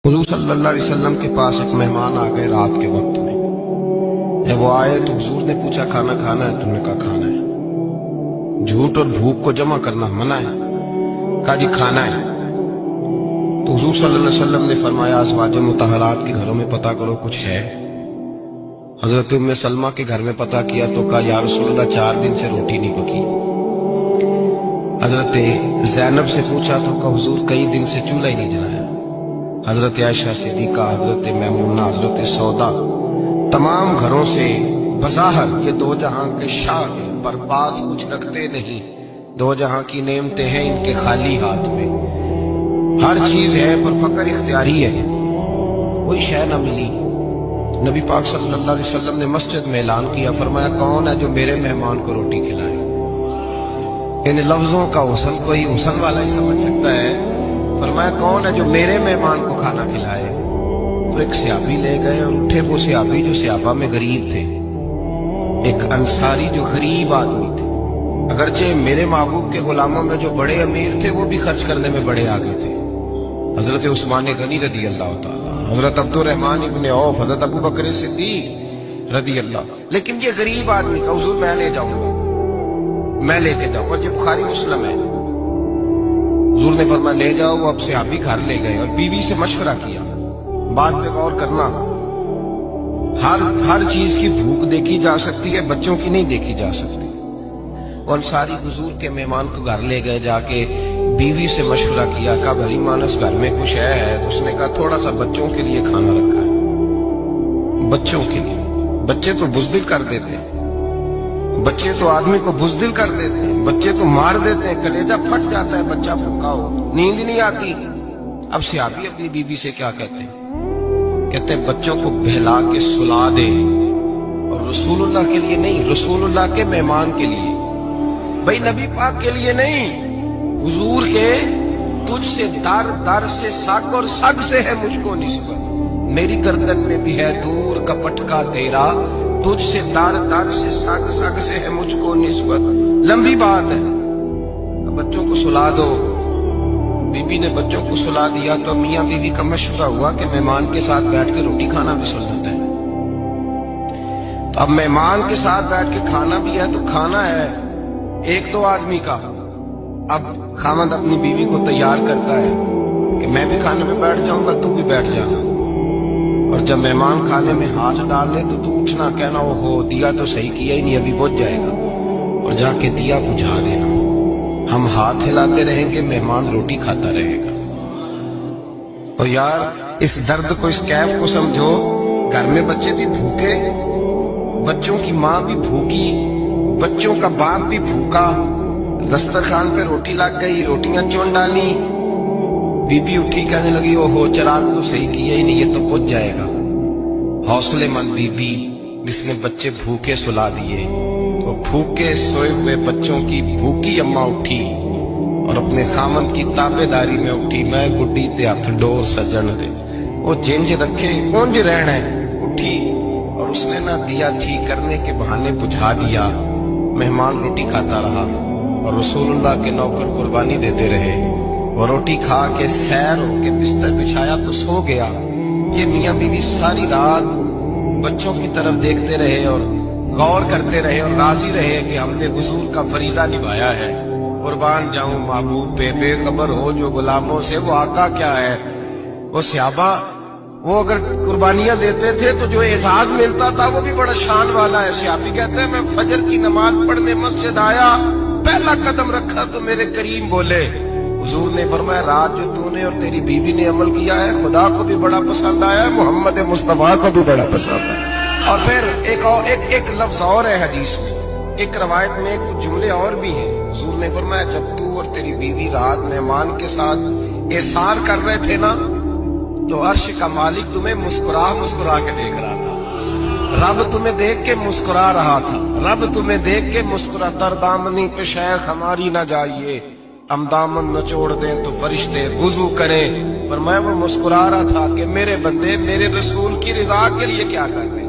हुजूर सल्लल्लाहु अलैहि वसल्लम के पास एक मेहमान आ गए रात के वक्त में। जब वो आए तो हुजूर ने पूछा खाना खाना है? तुमने कहा खाना है। झूठ और भूख को जमा करना मना है। कहा जी खाना है। तो हुजूर सल्लल्लाहु अलैहि वसल्लम ने फरमाया अज़वाज मुतहरात के घरों में पता करो कुछ है। हजरत उम्मे सलमा के घर में पता किया तो कहा या रसूलल्लाह 4 दिन से रोटी नहीं पकी। हजरत ज़ैनब से पूछा तो कहा हुजूर कई दिन से चूल्हा ही नहीं जलाया। हजरत आयशा सिद्दीका, हजरत मैमूना, हजरत सौदा, तमाम घरों से बज़ाहिर ये दो जहां के शाह हैं, पर पास कुछ रखते नहीं। दो जहां की नेमतें हैं इनके खाली हाथ में। हर चीज है पर फकर इख्तियारी है। कोई शय न मिली। नबी पाक सल्लल्लाहु अलैहि वसल्लम ने मस्जिद में ऐलान किया, फरमाया कौन है जो मेरे मेहमान को रोटी खिलाए। इन लफ्जों का हुस्न कोई हुस्न वाला ही समझ सकता है। फरमाया कौन है जो मेरे मेहमान को खाना खिलाए। तो एक सियाबी ले गए और उठे। वो सियाबी जो सियाबा में गरीब थे, एक अंसारी जो गरीब आदमी थे। अगरचे मेरे महबूब के गुलामों में जो बड़े अमीर थे वो भी खर्च करने में बड़े आगे थे। हजरत उस्मान गनी रदी अल्लाह ताला, हजरत अब्दुर्रहमान इब्ने औफ, हजरत अबू बकर सिद्दीक रदी अल्लाह। लेकिन ये गरीब आदमी का हुजूर मैं ले जाऊंगा, मैं लेके जाऊंगा। ये बुखारी मुस्लिम है। हुजूर ने फरमाया ले जाओ। वो अब सियाबी घर ले गए और बीवी से मशवरा किया। बात पे गौर करना, हर चीज की भूख देखी जा सकती है, बच्चों की नहीं देखी जा सकती। और सारी हुजूर के मेहमान को घर ले गए। जाके बीवी से मशवरा किया, कहा भरी मानस घर में कुछ है। तो उसने कहा थोड़ा सा बच्चों के लिए खाना रखा है। बच्चों के लिए। बच्चे तो बुज़दिल कर देते हैं, बच्चे तो आदमी को बुज़दिल कर देते हैं, बच्चे तो मार देते हैं, कलेजा फट जाता है बच्चा भूखा हो, नींद नहीं आती। अब सियाबी अपनी बीवी से क्या कहते हैं? कहते हैं बच्चों को बहला के सुला दे। और रसूलुल्लाह के लिए नहीं, रसूलुल्लाह के मेहमान के लिए, भाई नबी पाक के लिए नहीं, हुजूर के तुझसे दर दर से सग और सग से है मुझको निस्बत। मेरी गर्दन में भी है दूर का पटका तेरा, तुझसे दर दर से सग सग से है मुझको निस्बत। लंबी बात है। बच्चों को सुला दो। बीबी ने बच्चों को सुला दिया तो मियाँ बीवी का मशवरा हुआ कि मेहमान के साथ बैठ के रोटी खाना भी सुन्नत है। तो अब मेहमान के साथ बैठ के खाना भी है तो खाना है एक तो आदमी का। अब खामद अपनी बीवी को तैयार करता है कि मैं भी खाने में बैठ जाऊंगा, तू भी बैठ जाना। और जब मेहमान खाने में हाथ डाल ले तो तू उठना, कहना ओहो दिया तो सही किया ही नहीं, अभी बुझ जाएगा। और जाके दिया बुझा देना। हम हाथ हिलाते रहेंगे, मेहमान रोटी खाता रहेगा। और यार इस दर्द को, इस कैफ को समझो। घर में बच्चे भी भूखे, बच्चों की माँ भी भूखी, बच्चों का बाप भी भूखा। दस्तरखान पे रोटी लग गई, रोटियां चुन डाली। बीबी उठी कहने लगी ओहो चिराग तो सही किया ही नहीं, ये तो बुझ जाएगा। हौसलेमंद बीबी जिसने बच्चे भूखे सुला दिए। तो भूखे सोए हुए बच्चों की भूखी अम्मा उठी और अपने खामद की ताबेदारी में उठी। मैं गुड्डी ते हथ डोर सजन दे, वो जिंज रखे कुंज रहना है। उठी और उसने ना दिया ठीक करने के बहाने बुझा दिया। मेहमान रोटी खाता रहा और रसूलुल्लाह के नौकर कुर्बानी देते रहे। वो रोटी खा के सैर होके बिस्तर बिछाया तो सो गया। ये मियाँ बीवी सारी रात बच्चों की तरफ देखते रहे और गौर करते रहे और राजी रहे कि हमने हुजूर का फरीजा निभाया है। कुर्बान जाऊं महबूब पे, बेखबर हो जो गुलामों से, वो आका क्या है। वो सियाबा, वो अगर कुर्बानियां देते थे तो जो एजाज मिलता था वो भी बड़ा शान वाला है। सियाबी कहते हैं मैं फजर की नमाज पढ़ने मस्जिद आया, पहला कदम रखा तो मेरे करीम बोले। हुजूर ने फरमाया रात जो तूने और तेरी बीवी ने अमल किया है खुदा को भी बड़ा पसंद आया, मोहम्मद मुस्तफा को भी बड़ा पसंद आया। और फिर एक लफ्ज और है हदीस में, एक रवायत में कुछ जुमले और भी हैं। हुजूर ने फरमाया जब तू और तेरी बीवी रात मेहमान के साथ एसार कर रहे थे ना, तो अर्श का मालिक तुम्हें मुस्कुरा मुस्कुरा के देख रहा था। रब तुम्हें देख के मुस्कुरा रहा था। रब तुम्हें देख के मुस्कुरा। दरदामनी पे शेख हमारी ना जाइए, हम दामन न छोड़ दें तो फरिश्ते वुजू करें। पर मैं वो मुस्कुरा रहा था कि मेरे बंदे मेरे रसूल की रिजा के लिए क्या कर रहे हैं।